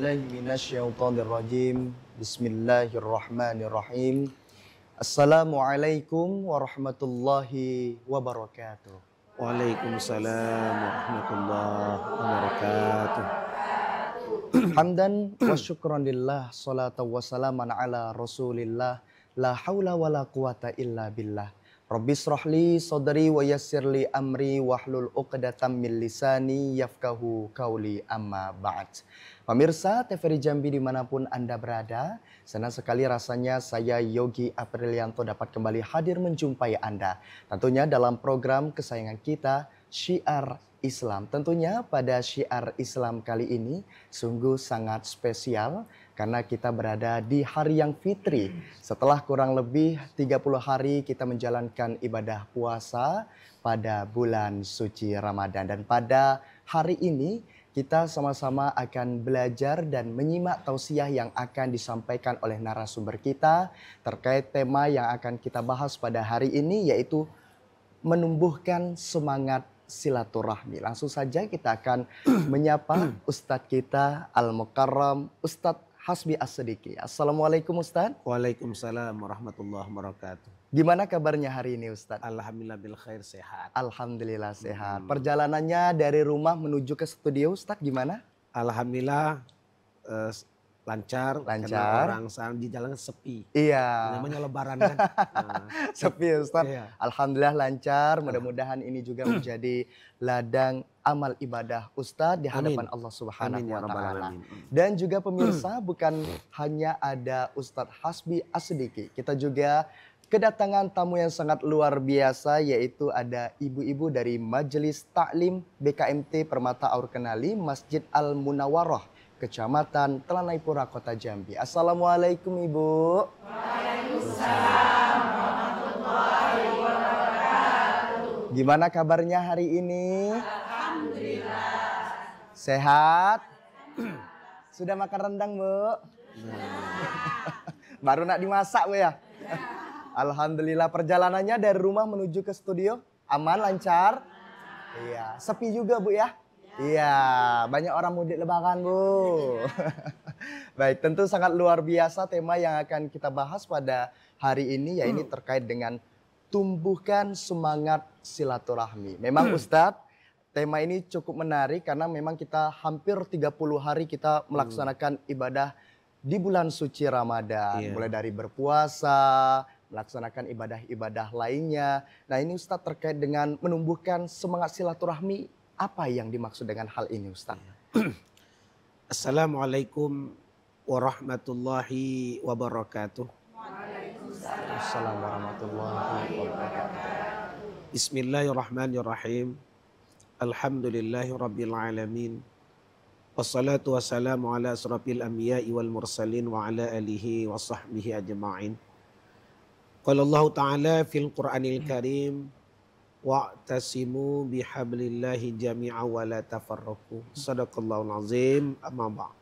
billahi minasyaitonir rajim. Bismillahirrahmanirrahim. Assalamualaikum warahmatullahi wabarakatuh. Waalaikumsalam warahmatullahi wabarakatuh. Hamdan wa syukran lillah, salatan wa salaman ala rasulillah, la hawla wa la quwata illa billah. Rabbis rohli sodri wa yassirli amri wahlul uqdatam min lisani yafkahu kauli amma ba'd. Pemirsa TVRI Jambi dimanapun Anda berada, senang sekali rasanya saya Yogi Aprilianto dapat kembali hadir menjumpai Anda. Tentunya dalam program kesayangan kita, Syiar Islam. Tentunya pada Syiar Islam kali ini sungguh sangat spesial karena kita berada di hari yang fitri. Setelah kurang lebih 30 hari kita menjalankan ibadah puasa pada bulan suci Ramadan. Dan pada hari ini kita sama-sama akan belajar dan menyimak tausiah yang akan disampaikan oleh narasumber kita terkait tema yang akan kita bahas pada hari ini, yaitu menumbuhkan semangat silaturahmi. Langsung saja kita akan menyapa Ustadz kita Al-Mukarram, Ustadz Hasbi As-Siddiqi. Assalamualaikum Ustadz. Waalaikumsalam warahmatullahi wabarakatuh. Gimana kabarnya hari ini Ustadz? Alhamdulillah bil khair, sehat. Alhamdulillah sehat. Perjalanannya dari rumah menuju ke studio Ustadz gimana? Alhamdulillah lancar. Karena orang di jalan sepi. Iya. Namanya lebaran kan. Sepi Ustadz. Iya. Alhamdulillah lancar. Mudah-mudahan ini juga menjadi ladang amal ibadah Ustadz di hadapan Allah Subhanahu wa Ta'ala. Dan juga pemirsa, bukan hanya ada Ustadz Hasbi As-Siddiqi, kita juga kedatangan tamu yang sangat luar biasa, yaitu ada ibu-ibu dari Majelis Taklim BKMT Permata Aur Kenali Masjid Al-Munawwarah, Kecamatan Telanai Pura, Kota Jambi. Assalamualaikum Ibu. Waalaikumsalam warahmatullahi wabarakatuh. Gimana kabarnya hari ini? Alhamdulillah. Sehat? Sudah makan rendang Bu? Baru nak dimasak Bu ya? Alhamdulillah. Perjalanannya dari rumah menuju ke studio aman, lancar? Iya. Sepi juga Bu ya? Iya, banyak orang mudik lebaran Bu. Baik, tentu sangat luar biasa tema yang akan kita bahas pada hari ini, yaitu terkait dengan tumbuhkan semangat silaturahmi. Memang Ustadz, tema ini cukup menarik karena memang kita hampir 30 hari kita melaksanakan ibadah di bulan suci Ramadan. Mulai dari berpuasa, melaksanakan ibadah-ibadah lainnya. Nah ini Ustadz terkait dengan menumbuhkan semangat silaturahmi. Apa yang dimaksud dengan hal ini Ustaz? Assalamualaikum warahmatullahi wabarakatuh. Waalaikumsalam warahmatullahi wabarakatuh. Bismillahirrahmanirrahim. Alhamdulillahi rabbil alamin. Wassalatu wassalamu ala asrafil anbiya'i wal mursalin wa ala alihi wa sahbihi ajma'in. Qala Allah Ta'ala fil Qur'anil Karim, wa'tasimu bihablillahi jami'a wa la tafarraqu. Sadaqallahul azim. Amma ba'd.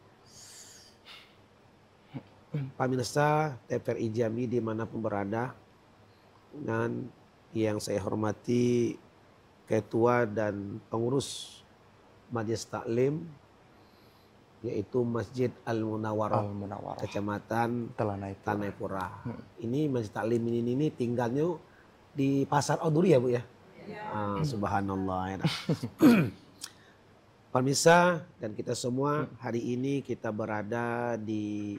Pemirsa TVRI Jambi dimanapun berada, dan yang saya hormati ketua dan pengurus Majelis Taklim, yaitu Masjid Al-Munawwarah, Kecamatan Telanai Pura. Ini Masjid Taklim ini tinggalnya di Pasar Oduri ya Bu ya? Subhanallah. Pemirsa dan kita semua, hari ini kita berada di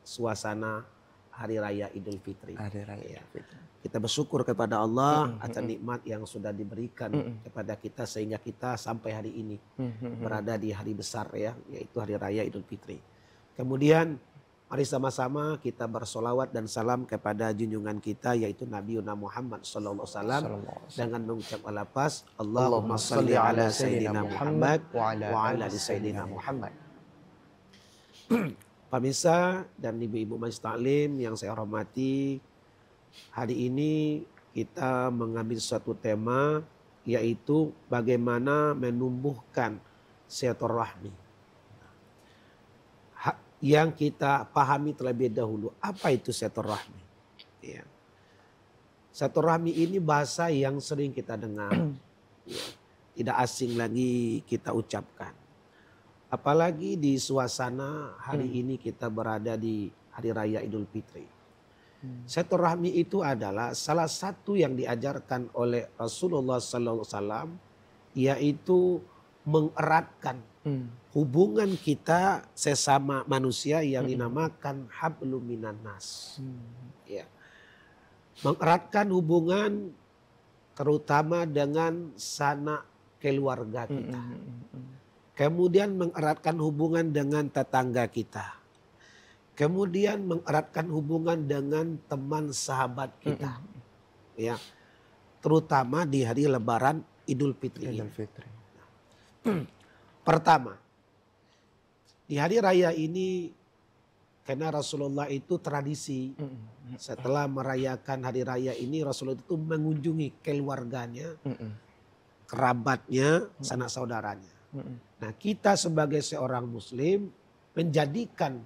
suasana Hari Raya Idul Fitri. Hari Raya Fitri. Kita bersyukur kepada Allah atas nikmat yang sudah diberikan kepada kita sehingga kita sampai hari ini berada di hari besar ya, yaitu Hari Raya Idul Fitri. Kemudian mari sama-sama kita bersolawat dan salam kepada junjungan kita, yaitu Nabi Muhammad sallallahu alaihi wasallam, dengan mengucap al-lafaz Allahumma shalli ala sayyidina Muhammad wa ala ali sayyidina Muhammad. Pemirsa dan ibu-ibu Majelis Taklim yang saya hormati, hari ini kita mengambil suatu tema, yaitu bagaimana menumbuhkan silaturahmi. Yang kita pahami terlebih dahulu, apa itu silaturahmi? Ya. Silaturahmi ini bahasa yang sering kita dengar, ya. Tidak asing lagi kita ucapkan. Apalagi di suasana hari ini kita berada di Hari Raya Idul Fitri. Silaturahmi itu adalah salah satu yang diajarkan oleh Rasulullah SAW, yaitu mengeratkan hubungan kita sesama manusia yang dinamakan hablum minan nas. Ya. Mengeratkan hubungan terutama dengan sanak keluarga kita. Kemudian mengeratkan hubungan dengan tetangga kita. Kemudian mengeratkan hubungan dengan teman sahabat kita. Ya. Terutama di hari Lebaran Idul Fitri. Pertama, di hari raya ini karena Rasulullah itu tradisi. Setelah merayakan hari raya ini Rasulullah itu mengunjungi keluarganya, kerabatnya, sanak saudaranya. Nah, kita sebagai seorang muslim menjadikan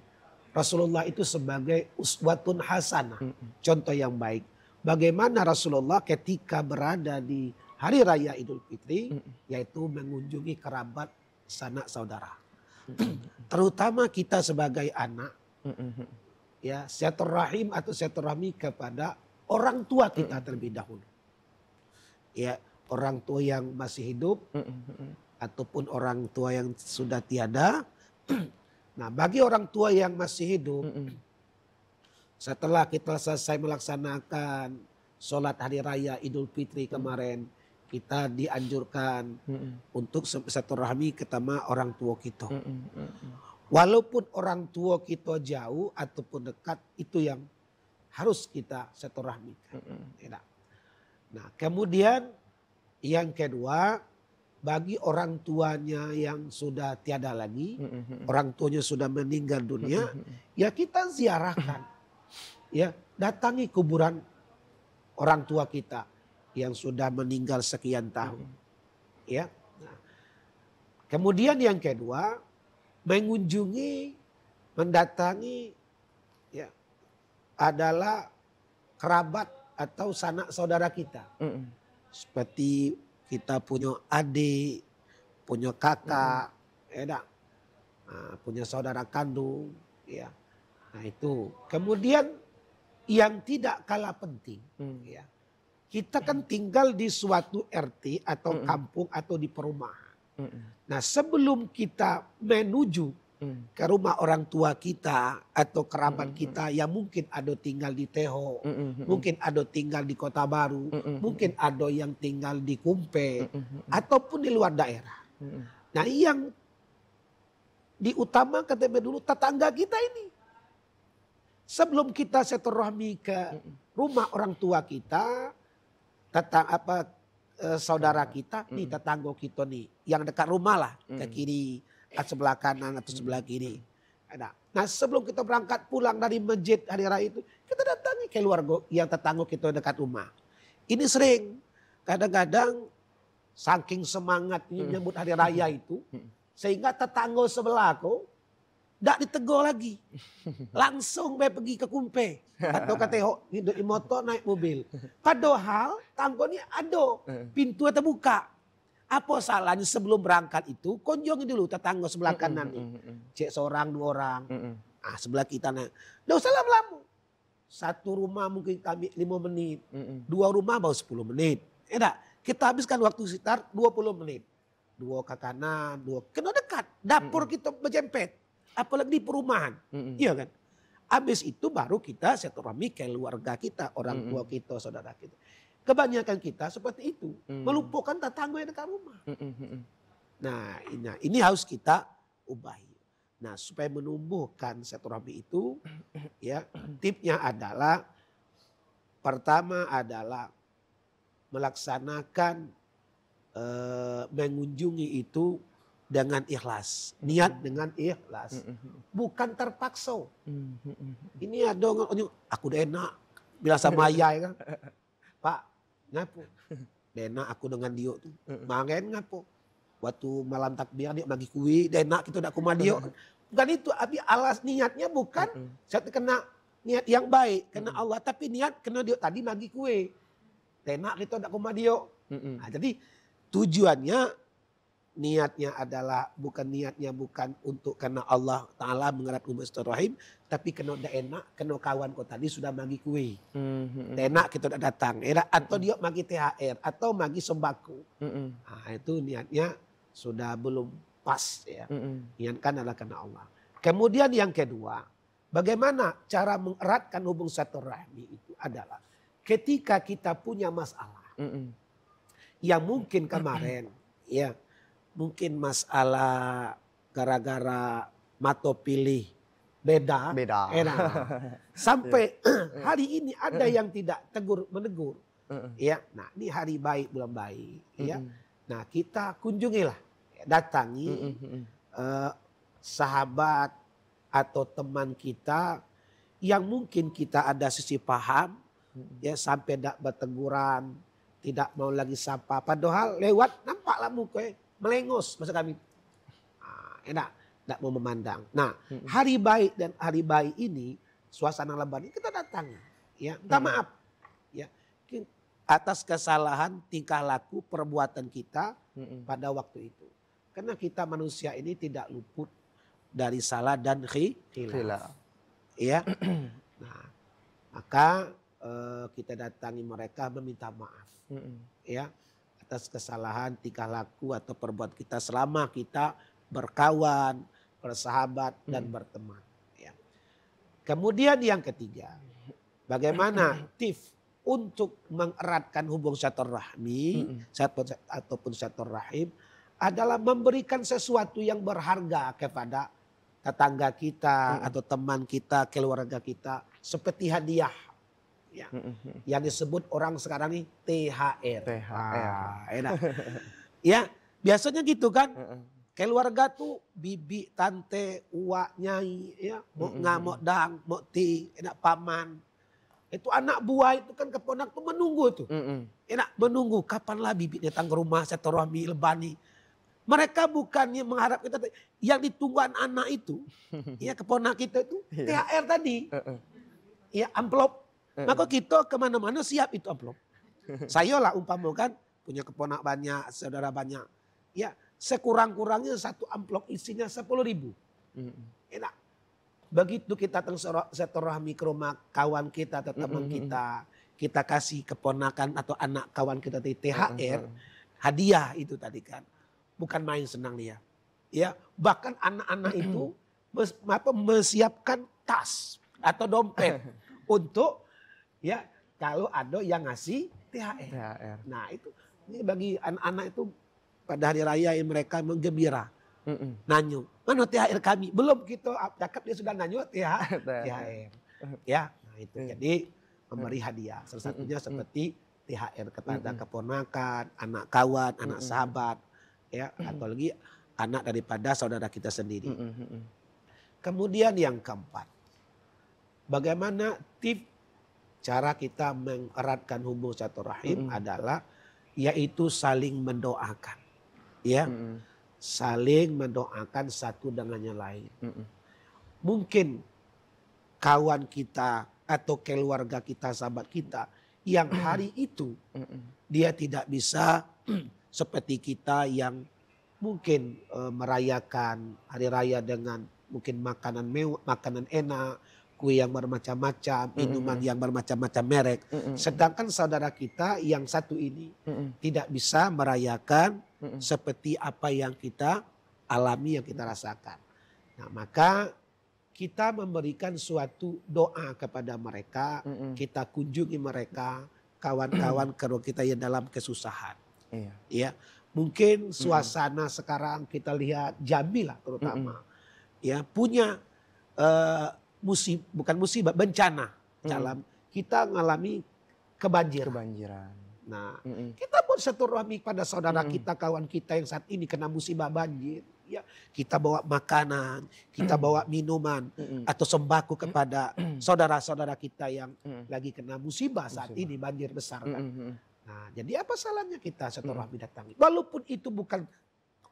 Rasulullah itu sebagai uswatun hasanah, contoh yang baik. Bagaimana Rasulullah ketika berada di hari raya Idul Fitri, yaitu mengunjungi kerabat sanak saudara. Terutama kita sebagai anak, ya, silaturahim atau silaturahmi kepada orang tua kita terlebih dahulu. Ya, orang tua yang masih hidup ataupun orang tua yang sudah tiada. Nah, bagi orang tua yang masih hidup, setelah kita selesai melaksanakan sholat hari raya Idul Fitri kemarin, kita dianjurkan untuk silaturahmi ketemu orang tua kita. Walaupun orang tua kita jauh ataupun dekat, itu yang harus kita silaturahmikan. Nah, kemudian yang kedua, bagi orang tuanya yang sudah tiada lagi, orang tuanya sudah meninggal dunia, ya kita ziarahkan. Ya, datangi kuburan orang tua kita yang sudah meninggal sekian tahun. Ya. Nah, kemudian yang kedua, mengunjungi, mendatangi, ya, adalah kerabat atau sanak saudara kita. Seperti kita punya adik, punya kakak, ya, punya saudara kandung, ya. Nah itu. Kemudian yang tidak kalah penting, ya, kita kan tinggal di suatu RT atau kampung atau di perumahan. Nah, sebelum kita menuju ke rumah orang tua kita atau kerabat kita yang mungkin ada tinggal di Teho, mungkin ada tinggal di Kota Baru, mungkin ada yang tinggal di Kumpe, ataupun di luar daerah. Nah, yang diutamakan dulu tetangga kita ini. Sebelum kita silaturahmi ke rumah orang tua kita, saudara kita, nih tetangga kita nih, yang dekat rumah lah, ke kiri, sebelah kanan atau sebelah kiri. Nah, sebelum kita berangkat pulang dari masjid hari raya itu, kita datangi keluarga yang tetangga kita dekat rumah. Ini sering, kadang-kadang saking semangatnya menyambut hari raya itu, sehingga tetangga sebelah kok tidak ditegur lagi. Langsung pergi ke Kumpe atau ke Teho, hidup di motor naik mobil. Padahal tangganya ada, pintu terbuka. Apa salahnya sebelum berangkat itu kunjungi dulu tetangga sebelah kanan nih. Cek seorang dua orang. Sebelah kita naik. Tidak usah lama-lama. Satu rumah mungkin kami 5 menit. Dua rumah baru 10 menit. Kita habiskan waktu sekitar 20 menit. Dua ke kanan, dua. Kena dekat. Dapur kita berjempet. Apalagi di perumahan. Iya kan? Habis itu baru kita silaturahmi keluarga kita. Orang tua kita, saudara kita. Kebanyakan kita seperti itu. Melupakan tetangga yang dekat rumah. Nah, ini harus kita ubahi. Nah, supaya menumbuhkan silaturahmi itu, ya, tipnya adalah pertama adalah melaksanakan mengunjungi itu dengan ikhlas, niat dengan ikhlas, bukan terpaksa. Ini ada aku udah enak bilang sama ayah kan, Pak, ngapo? Enak aku dengan dia tuh, mangen ngapo? Waktu malam takbir dia bagi kue, enak kita udah kuma dia. Bukan itu, tapi alas niatnya bukan saya kena niat yang baik, kena Allah, tapi niat kena dia tadi bagi kue, enak kita udah kuma dia. Nah, jadi tujuannya niatnya adalah bukan untuk karena Allah Ta'ala mengerat hubungan silaturahim, tapi kena dah enak, kena kawan kau tadi sudah bagi kue. Enak kita dah datang, atau dia bagi THR, atau bagi sembako. Nah, itu niatnya sudah belum pas ya. Niatkan adalah karena Allah. Kemudian yang kedua, bagaimana cara mengeratkan hubungan silaturahmi itu adalah ketika kita punya masalah. Yang mungkin kemarin ya, mungkin masalah gara-gara mato pilih beda. Enak. Sampai hari ini ada yang tidak menegur. Ya, nah ini hari baik belum baik. Ya, nah kita kunjungilah, datangi sahabat atau teman kita yang mungkin kita ada sisi paham, ya sampai tidak berteguran, tidak mau lagi sapa. Padahal lewat nampaklah muka melengos masa kami. Enak, tidak mau memandang. Nah, hari baik dan hari baik ini, suasana lebaran ini kita datangi. Ya, minta maaf. Ya, atas kesalahan tingkah laku perbuatan kita pada waktu itu. Karena kita manusia ini tidak luput dari salah dan khilaf. Ya. Nah, maka kita datangi mereka meminta maaf. Ya. Atas kesalahan tingkah laku atau perbuatan kita selama kita berkawan, bersahabat dan berteman. Ya. Kemudian yang ketiga, bagaimana tips untuk mengeratkan hubungan silaturahmi ataupun silaturahim adalah memberikan sesuatu yang berharga kepada tetangga kita atau teman kita, keluarga kita, seperti hadiah. Ya. Yang disebut orang sekarang ini THR. Enak. Ya, biasanya gitu kan. Keluarga tuh bibi, tante, uak, nyai, ya, mau ngamuk dang, mau ti, enak paman. Itu anak buah itu kan keponak tuh menunggu tuh. Enak menunggu kapanlah bibi datang ke rumah silaturahmi lebani. Mereka bukannya mengharap kita, yang ditunggu anak itu, ya keponak kita itu THR tadi, ya amplop. Maka kita kemana-mana siap itu amplop. Saya lah umpama kan punya keponak banyak, saudara banyak, ya sekurang-kurangnya satu amplop isinya 10.000. Enak. Begitu kita silaturahmi ke rumah kawan kita atau teman kita kasih keponakan atau anak kawan kita di THR, hadiah itu tadi kan. Bukan main senang dia. Ya, bahkan anak-anak itu mesiapkan tas atau dompet untuk ya kalau ada yang ngasih THR. Nah, itu ini bagi anak-anak itu pada hari raya mereka menggembira. Nanyo, mana THR kami? Belum kita cakap dia sudah nanyo THR. Ya, nah itu. Jadi memberi hadiah. Salah satunya seperti THR kepada keponakan, anak kawan, anak sahabat. Ya, atau lagi anak daripada saudara kita sendiri. Kemudian yang keempat, bagaimana tips cara kita mengeratkan hubungan silaturahim adalah yaitu saling mendoakan, ya, saling mendoakan satu dengan yang lain. Mungkin kawan kita atau keluarga kita, sahabat kita yang hari itu dia tidak bisa seperti kita yang mungkin merayakan hari raya dengan mungkin makanan mewah, makanan enak, kue yang bermacam-macam, minuman yang bermacam-macam merek. Sedangkan saudara kita yang satu ini tidak bisa merayakan seperti apa yang kita alami, yang kita rasakan. Nah, maka kita memberikan suatu doa kepada mereka, kita kunjungi mereka, kawan-kawan kalau kita yang dalam kesusahan. Ya, mungkin suasana sekarang kita lihat Jambi lah terutama, ya punya bukan musibah, bencana dalam kita mengalami kebanjiran. Nah, kita buat silaturahmi pada saudara kita, kawan kita yang saat ini kena musibah banjir. Ya, kita bawa makanan, kita bawa minuman atau sembako kepada saudara-saudara kita yang lagi kena musibah saat ini banjir besar kan. Nah, jadi apa salahnya kita silaturahmi datangi? Walaupun itu bukan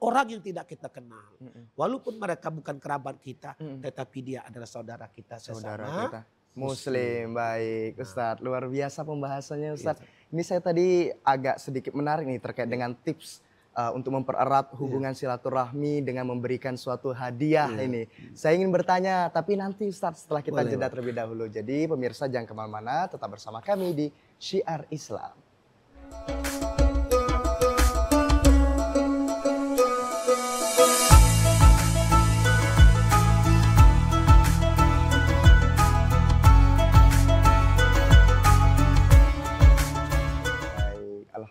orang yang tidak kita kenal. Walaupun mereka bukan kerabat kita, tetapi dia adalah saudara kita sesama Muslim. Baik, Ustadz. Luar biasa pembahasannya, Ustadz. Ini saya tadi agak sedikit menarik nih terkait dengan tips untuk mempererat hubungan silaturahmi dengan memberikan suatu hadiah ini. Saya ingin bertanya, tapi nanti Ustadz setelah kita jeda terlebih dahulu. Jadi pemirsa jangan kemana-mana, tetap bersama kami di Syiar Islam.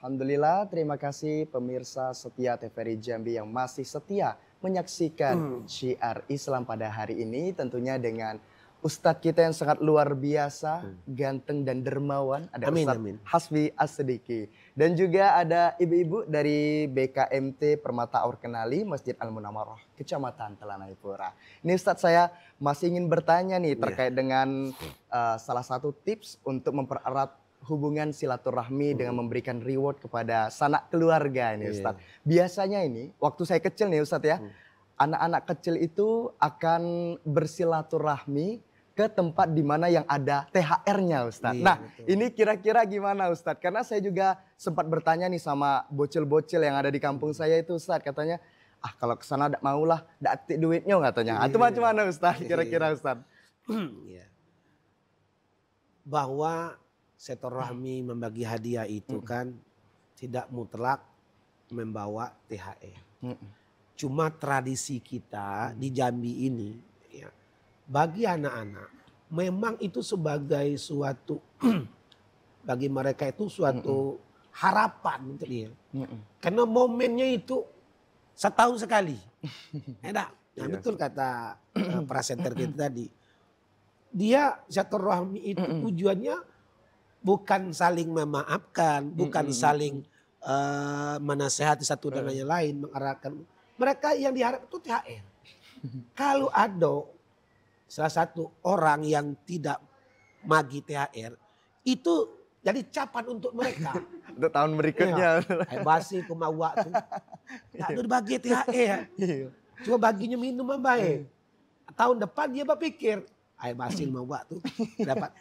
Alhamdulillah, terima kasih pemirsa setia TVRI Jambi yang masih setia menyaksikan Syiar Islam pada hari ini. Tentunya dengan Ustadz kita yang sangat luar biasa, ganteng dan dermawan. Ada Ustadz Hasbi As-Siddiqi. Dan juga ada ibu-ibu dari BKMT Permata Aur Kenali, Masjid Al-Munawwarah, Kecamatan Telanai-Pura. Ini Ustadz saya masih ingin bertanya nih terkait dengan salah satu tips untuk mempererat hubungan silaturahmi dengan memberikan reward kepada sanak keluarga ini Ustadz. Biasanya ini waktu saya kecil nih Ustadz ya, anak-anak kecil itu akan bersilaturahmi ke tempat di mana yang ada THR-nya Ustadz. Nah ini kira-kira gimana Ustadz? Karena saya juga sempat bertanya nih sama bocil-bocil yang ada di kampung saya itu Ustadz. Katanya, kalau ke sana tidak maulah, tidak atik duitnya katanya. Itu macam mana Ustadz kira-kira Ustadz? Bahwa silaturahmi membagi hadiah itu kan tidak mutlak membawa THR. Cuma tradisi kita di Jambi ini, ya, bagi anak-anak memang itu sebagai suatu bagi mereka itu suatu harapan untuk dia. Karena momennya itu setahun sekali. Enak. Nah, betul kata presenter kita tadi. Dia silaturahmi itu tujuannya bukan saling memaafkan, bukan saling menasehati satu dengan yang lain, mengarahkan. Mereka yang diharap itu THR. Kalau ada salah satu orang yang tidak magi THR, itu jadi capan untuk mereka. Untuk tahun berikutnya. Basi kemauan tuh. Tak ada bagi THR. Cuma baginya minum baik. Tahun depan dia berpikir, air basil mau buat tuh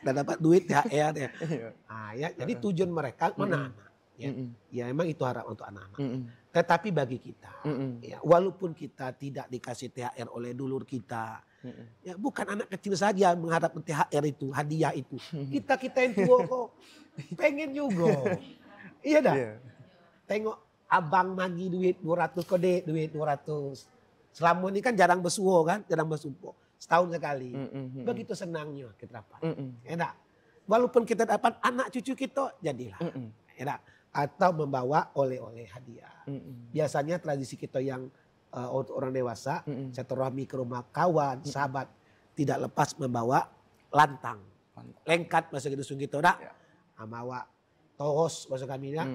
dapat duit THR ya. Ya jadi tujuan mereka mana anak ya memang itu harap untuk anak-anak. Tetapi bagi kita ya walaupun kita tidak dikasih THR oleh dulur kita, ya bukan anak kecil saja mengharap THR itu hadiah itu. Kita yang tua kok pengen juga. Iya dah. Tengok abang magi duit 200 kode duit 200. Selama ini kan jarang bersuo kan, jarang bersumpah. Setahun sekali. Begitu senangnya kita dapat. Enak. Walaupun kita dapat anak cucu kita, jadilah. Enak. Atau membawa oleh-oleh hadiah. Biasanya tradisi kita yang untuk orang dewasa, silaturahmi ke rumah kawan, sahabat, tidak lepas membawa lantang. Lengkat bahasa gitu kita dah. Bawa tohos bahasa kami ya.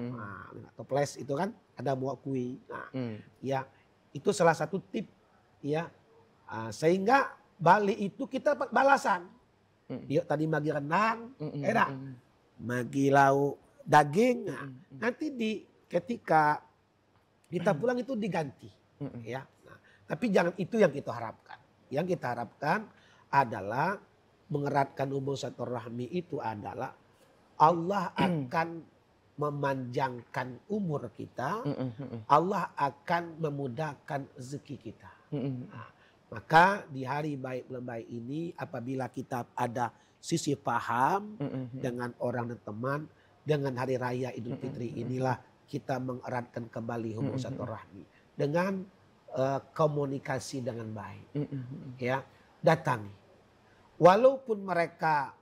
Toples itu kan ada bawa kue. Nah, ya itu salah satu tip ya. Sehingga balik itu kita dapat balasan. Dia tadi magi rendang, enak. Magi lauk daging. Nanti ketika kita pulang itu diganti. Ya. Nah, tapi jangan itu yang kita harapkan. Yang kita harapkan adalah mengeratkan hubungan silaturahmi itu adalah Allah akan memanjangkan umur kita. Allah akan memudahkan rezeki kita. Nah, maka di hari baik bulan baik ini apabila kita ada sisi paham dengan orang dan teman, dengan hari raya Idul Fitri inilah kita mengeratkan kembali hubungan silaturahmi dengan komunikasi dengan baik. Ya, datangi. Walaupun mereka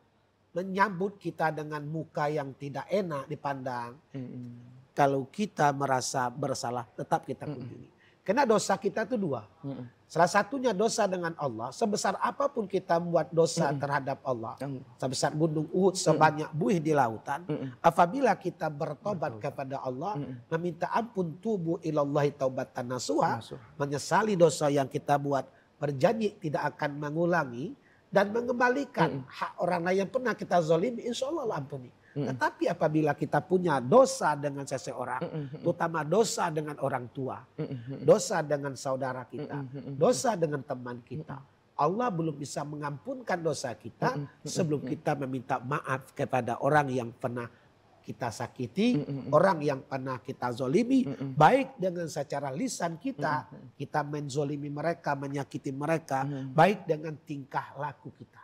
menyambut kita dengan muka yang tidak enak dipandang, kalau kita merasa bersalah tetap kita kunjungi. Karena dosa kita itu dua. Salah satunya dosa dengan Allah. Sebesar apapun kita membuat dosa terhadap Allah. Sebesar gunung Uhud, sebanyak buih di lautan. Apabila kita bertobat kepada Allah. Meminta ampun tubuh ilallahi taubatan nasuha. Menyesali dosa yang kita buat. Berjanji tidak akan mengulangi. Dan mengembalikan hak orang lain yang pernah kita zalimi. Insya Allah ampuni. Tetapi apabila kita punya dosa dengan seseorang, terutama dosa dengan orang tua, dosa dengan saudara kita, dosa dengan teman kita, Allah belum bisa mengampunkan dosa kita sebelum kita meminta maaf kepada orang yang pernah kita sakiti, orang yang pernah kita zolimi, baik dengan secara lisan kita, kita menzolimi mereka, menyakiti mereka, baik dengan tingkah laku kita.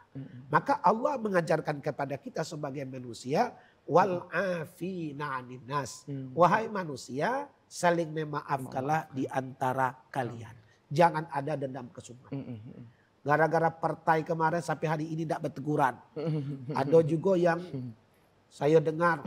Maka Allah mengajarkan kepada kita sebagai manusia, wal afina 'anin nas. Wahai manusia, saling memaafkanlah di antara kalian. Jangan ada dendam kesumat. Gara-gara partai kemarin sampai hari ini tidak berteguran. Ada juga yang saya dengar,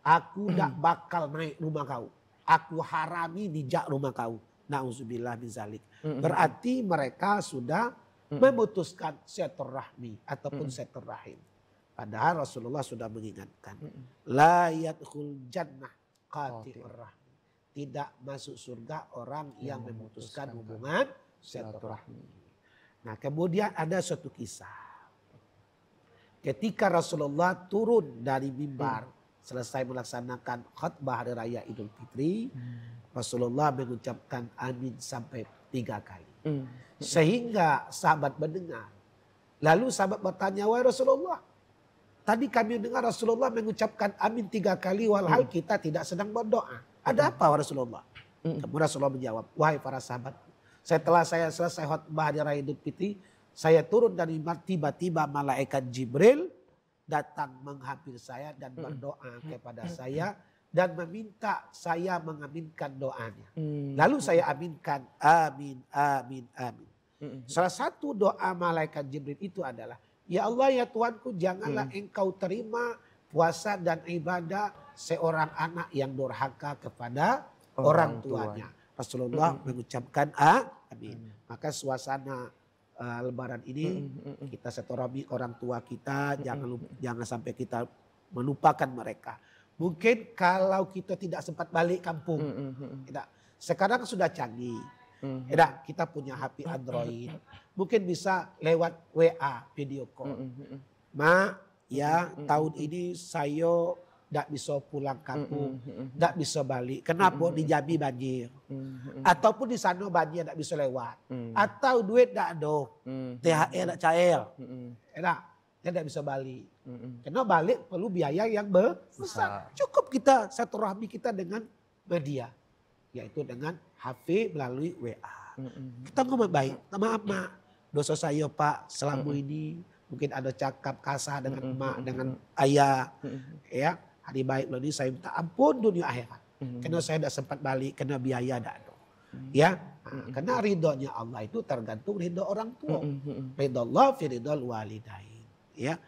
aku tidak bakal naik rumah kau. Aku harami dijak rumah kau. Na'udzubillah min zalik. Berarti mereka sudah memutuskan silaturahmi ataupun silaturahim. Padahal Rasulullah sudah mengingatkan. La yadkhul jannah qati'ur rahmi. Tidak masuk surga orang yang memutuskan hubungan silaturahmi. Nah, kemudian ada suatu kisah. Ketika Rasulullah turun dari mimbar selesai melaksanakan khutbah hari raya Idul Fitri, Rasulullah mengucapkan amin sampai 3 kali. Sehingga sahabat mendengar. Lalu sahabat bertanya, wahai Rasulullah, tadi kami dengar Rasulullah mengucapkan amin 3 kali walhal kita tidak sedang berdoa. Ada apa wahai Rasulullah? Kemudian Rasulullah menjawab, wahai para sahabat, setelah saya selesai khutbah hari raya Idul Fitri, saya turun dari mimbar, tiba-tiba malaikat Jibril datang menghampiri saya dan berdoa kepada saya dan meminta saya mengaminkan doanya. Lalu saya aminkan amin, amin, amin. Salah satu doa malaikat Jibril itu adalah, ya Allah ya Tuhanku, janganlah engkau terima puasa dan ibadah seorang anak yang durhaka kepada orang tuanya. Rasulullah mengucapkan amin. Maka suasana Lebaran ini kita silaturahmi orang tua kita, jangan sampai kita melupakan mereka. Mungkin kalau kita tidak sempat balik kampung, sekarang sudah canggih, kita punya HP Android, mungkin bisa lewat WA video call. Ma, ya tahun ini saya tidak bisa pulang kampung, tidak bisa balik. Kenapa? Di Jambi banjir. Ataupun di sana banjir tidak bisa lewat. Atau duit tidak ada, THR tidak cair. Dia tidak bisa balik. Karena balik perlu biaya yang besar. Cukup kita silaturahmi kita dengan media. Yaitu dengan HP melalui WA. Kita ngomong baik, maaf mak, dosa saya pak selama ini. Mungkin ada cakap kasar dengan emak, dengan ayah. Ya. Hari baik lalu ini saya minta ampun dunia akhirat. Karena saya tidak sempat balik, karena biaya tidak ada. Ya, karena ridhonya Allah itu tergantung ridho orang tua. Ridho Allah fi ridhol walidain. Ya.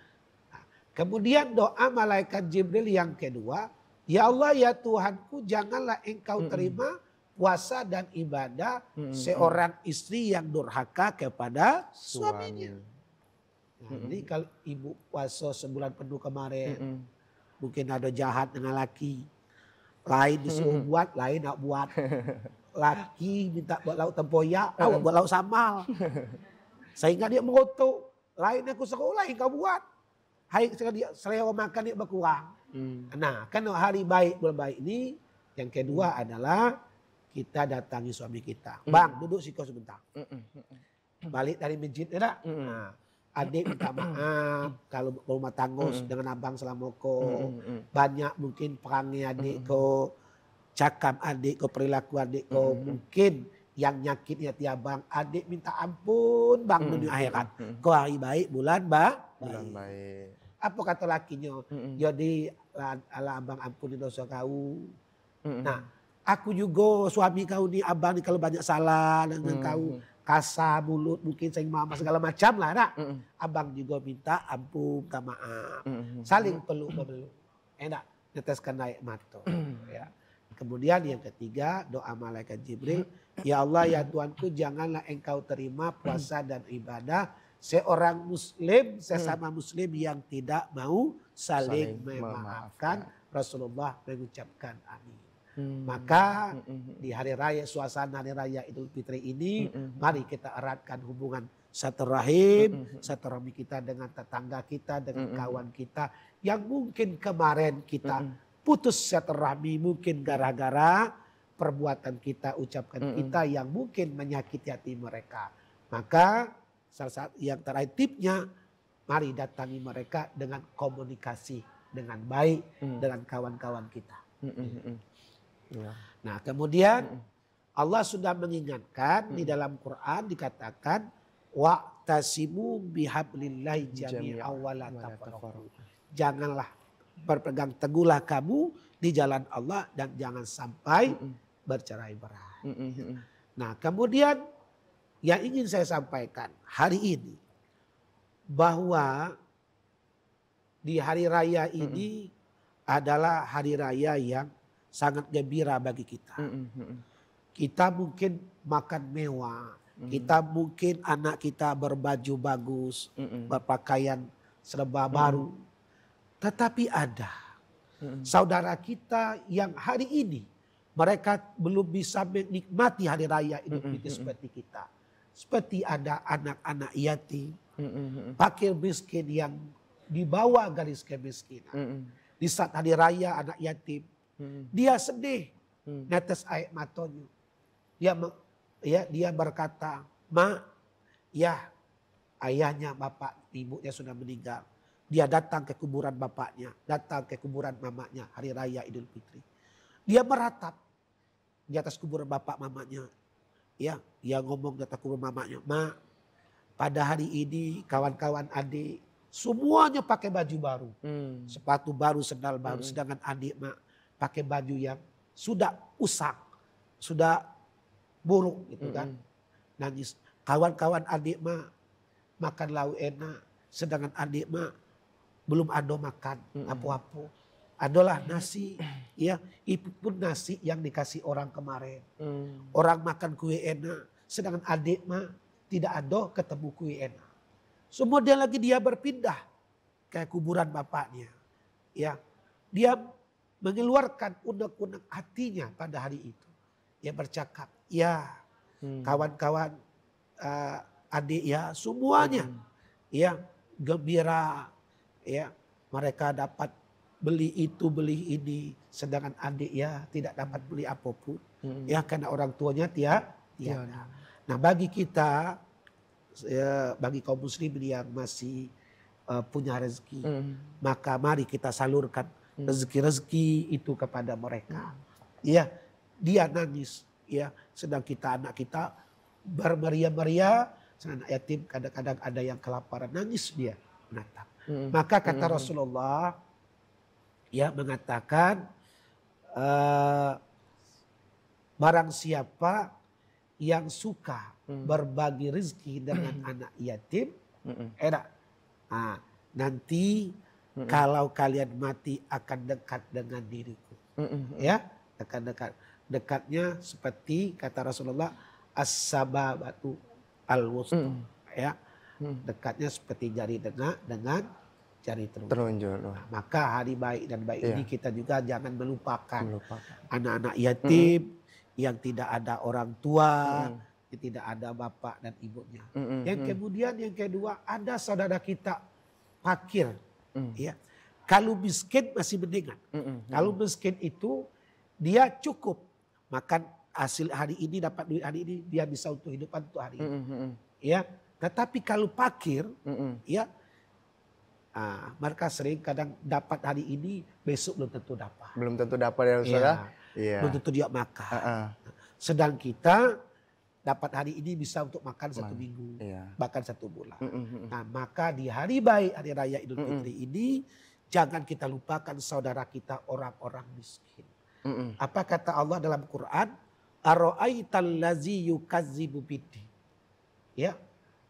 Kemudian doa malaikat Jibril yang kedua, ya Allah ya Tuhanku, janganlah engkau terima puasa dan ibadah seorang istri yang durhaka kepada suaminya. Nah, ini kalau ibu puasa sebulan penuh kemarin, mungkin ada jahat dengan laki. Lain disuruh buat, lain nak buat. Laki minta buat lauk tempoyak, awak buat lauk sambal. Sehingga dia mengutuk. Lain aku sekolah, lain kau buat. Hai dia selera makan dia berkurang. Nah, kan hari baik bulan baik ini, yang kedua adalah kita datangi suami kita. Bang, duduk sih kau sebentar. Balik dari masjid, ya. Nah, adik minta maaf kalau rumah tangga dengan abang selama ko banyak mungkin perangnya adik ko, cakap adik ko, perilaku adik ko, mungkin yang nyakit hati abang, adik minta ampun bang dunia akhirat. Kau hari baik bulan baik. Apa kata lakinya? Jadi ala abang ampuni dosa kau. Nah, aku juga suami kau ni abang ni kalau banyak salah dengan kau, kasar mulut mungkin sayang mama segala macam lah nak. Abang juga minta ampun, minta maaf. Saling peluk memeluk. Enak neteskan naik mata. Ya. Kemudian yang ketiga doa malaikat Jibril, ya Allah ya Tuhanku, janganlah engkau terima puasa dan ibadah seorang muslim sesama muslim yang tidak mau saling memaafkan. Rasulullah mengucapkan amin. Maka di hari raya, suasana hari raya Idul Fitri ini, mari kita eratkan hubungan silaturahmi kita dengan tetangga kita, dengan kawan kita yang mungkin kemarin kita putus silaturahmi, mungkin gara-gara perbuatan kita, ucapkan kita yang mungkin menyakiti hati mereka. Maka salah satu yang terakhir tipnya, mari datangi mereka dengan komunikasi. dengan baik dengan kawan-kawan kita. Iya. Nah kemudian Allah sudah mengingatkan di dalam Quran dikatakan wa'tasimu bihablillahi jami'an wa la tafarraqu. Janganlah berpegang teguhlah kamu di jalan Allah dan jangan sampai bercerai-berai. Nah kemudian yang ingin saya sampaikan hari ini bahwa di hari raya ini adalah hari raya yang sangat gembira bagi kita. Kita mungkin makan mewah, kita mungkin anak kita berbaju bagus, berpakaian serba baru. Tetapi ada saudara kita yang hari ini mereka belum bisa menikmati hari raya Idul Fitri seperti kita. Seperti ada anak-anak yatim, fakir miskin yang di bawah garis kemiskinan. Di saat hari raya anak yatim, dia sedih, netes air matanya. Dia berkata, "Ma, ya ayahnya, bapak, ibunya sudah meninggal." Dia datang ke kuburan bapaknya, datang ke kuburan mamanya hari raya Idul Fitri. Dia meratap di atas kuburan bapak mamanya. Ya, dia ngomong di atas kuburan mamanya, "Ma, pada hari ini kawan-kawan adik semuanya pakai baju baru. Sepatu baru, sendal baru. Sedangkan adik mak pakai baju yang sudah usang, sudah buruk gitu kan." Nangis. Kawan-kawan adik mak makan lauk enak. Sedangkan adik mak belum ada makan apa-apa. Adalah nasi, ya itu pun nasi yang dikasih orang kemarin. Orang makan kue enak, sedangkan adik mah tidak ada ketemu kue enak. Kemudian lagi dia berpindah ke kuburan bapaknya. Ya, dia mengeluarkan unek-unek hatinya pada hari itu. Dia bercakap, ya kawan-kawan adik ya semuanya, ya gembira, ya mereka dapat beli itu, beli ini. Sedangkan adik ya tidak dapat beli apapun. Ya karena orang tuanya tiada. Nah bagi kita, bagi kaum muslimin yang masih punya rezeki. Maka mari kita salurkan rezeki-rezeki itu kepada mereka. Ya, dia nangis. Ya, sedang kita anak kita bermeriah-meriah. Sedang anak yatim kadang-kadang ada yang kelaparan. Nangis dia menatap. Maka kata Rasulullah, ya mengatakan barang siapa yang suka berbagi rezeki dengan anak yatim, enak. Nah, nanti kalau kalian mati akan dekat dengan diriku, ya akan dekat. Dekatnya seperti kata Rasulullah as-sababatu al-wusta, ya dekatnya seperti jari tengah dengan jari telunjuk. Nah, maka hari baik dan baik ini kita juga jangan melupakan anak-anak yatim yang tidak ada orang tua, yang tidak ada bapak dan ibunya. Yang kemudian yang kedua ada saudara kita fakir. Ya. Kalau miskin masih mendingan. Kalau miskin itu dia cukup makan hasil hari ini, dapat duit hari ini, dia bisa untuk hidupan untuk hari ini. Ya. Tetapi kalau fakir, ya mereka sering kadang dapat hari ini, besok belum tentu dapat. Belum tentu dapat ya Ustaz. Ya. Belum tentu dia makan. Sedang kita dapat hari ini bisa untuk makan 1 minggu, bahkan 1 bulan. Nah maka di hari baik, hari raya Idul Fitri ini, jangan kita lupakan saudara kita orang-orang miskin. Apa kata Allah dalam Quran? Ara'aital ladzi yukazzibu biddin. Ya.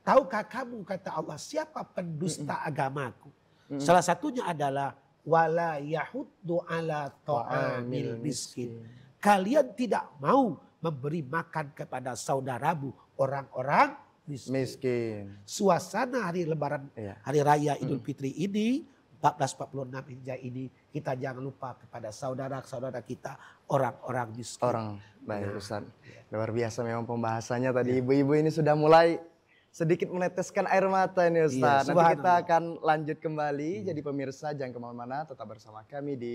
Tahukah kamu kata Allah siapa pendusta agamaku? Salah satunya adalah wala yahuddu ala ta'amil miskin. Kalian tidak mau memberi makan kepada saudaramu orang-orang miskin. Suasana hari lebaran, hari raya Idul Fitri ini 1446 Hijriah ini, kita jangan lupa kepada saudara-saudara kita orang-orang miskin. Baik Ustaz. Luar biasa memang pembahasannya tadi. Ibu-ibu ini sudah mulai sedikit meneteskan air mata ini Ustaz. Nanti kita akan lanjut kembali. Jadi pemirsa jangan kemana-mana, tetap bersama kami di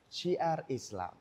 Syiar Islam.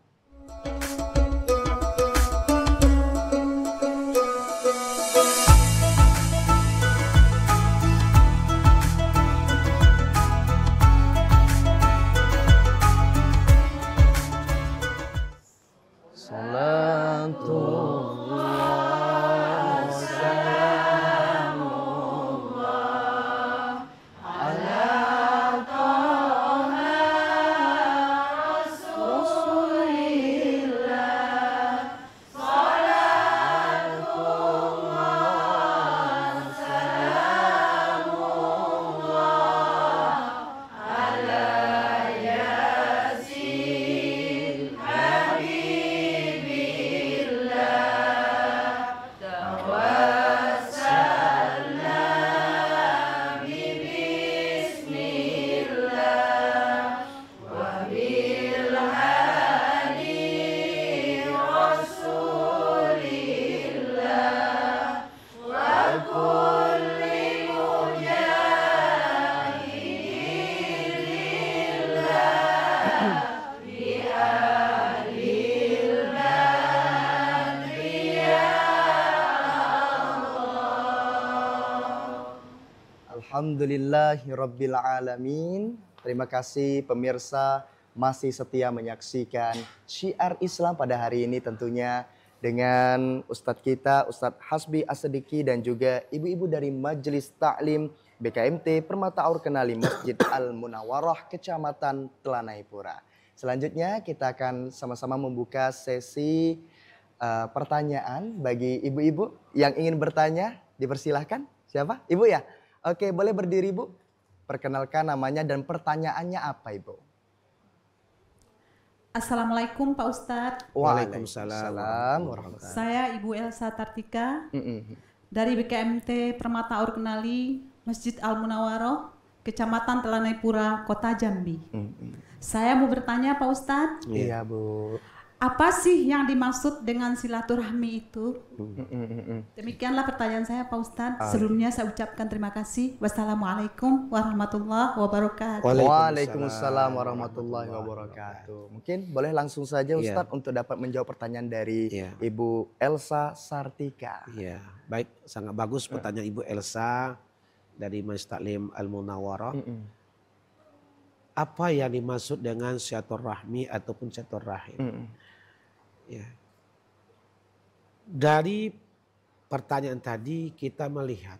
Alhamdulillahirabbil alamin. Terima kasih pemirsa masih setia menyaksikan Syiar Islam pada hari ini tentunya dengan Ustadz kita Ustadz Hasbi As-Siddiqi dan juga ibu-ibu dari Majelis Taklim BKMT Permata Aur Kenali Masjid Al-Munawwarah Kecamatan Telanai Pura. Selanjutnya kita akan sama-sama membuka sesi pertanyaan bagi ibu-ibu yang ingin bertanya. Dipersilahkan. Siapa? Ibu ya? Oke, boleh berdiri Bu. Perkenalkan namanya dan pertanyaannya apa Ibu? Assalamualaikum Pak Ustadz. Waalaikumsalam warahmatullahi wabarakatuh. Saya Ibu Elsa Tartika dari BKMT Permata Aur Kenali Masjid Al-Munawwarah Kecamatan Telanai Pura, Kota Jambi. Saya mau bertanya Pak Ustadz. Iya Bu. Apa sih yang dimaksud dengan silaturahmi itu? Demikianlah pertanyaan saya Pak Ustadz. Sebelumnya saya ucapkan terima kasih. Wassalamualaikum warahmatullahi wabarakatuh. Waalaikumsalam warahmatullahi wabarakatuh. Mungkin boleh langsung saja Ustadz untuk dapat menjawab pertanyaan dari Ibu Elsa Sartika. Iya, baik, sangat bagus pertanyaan Ibu Elsa dari Majelis Taklim Al-Munawwarah. Apa yang dimaksud dengan silaturahmi ataupun silaturahim? Ya. Dari pertanyaan tadi kita melihat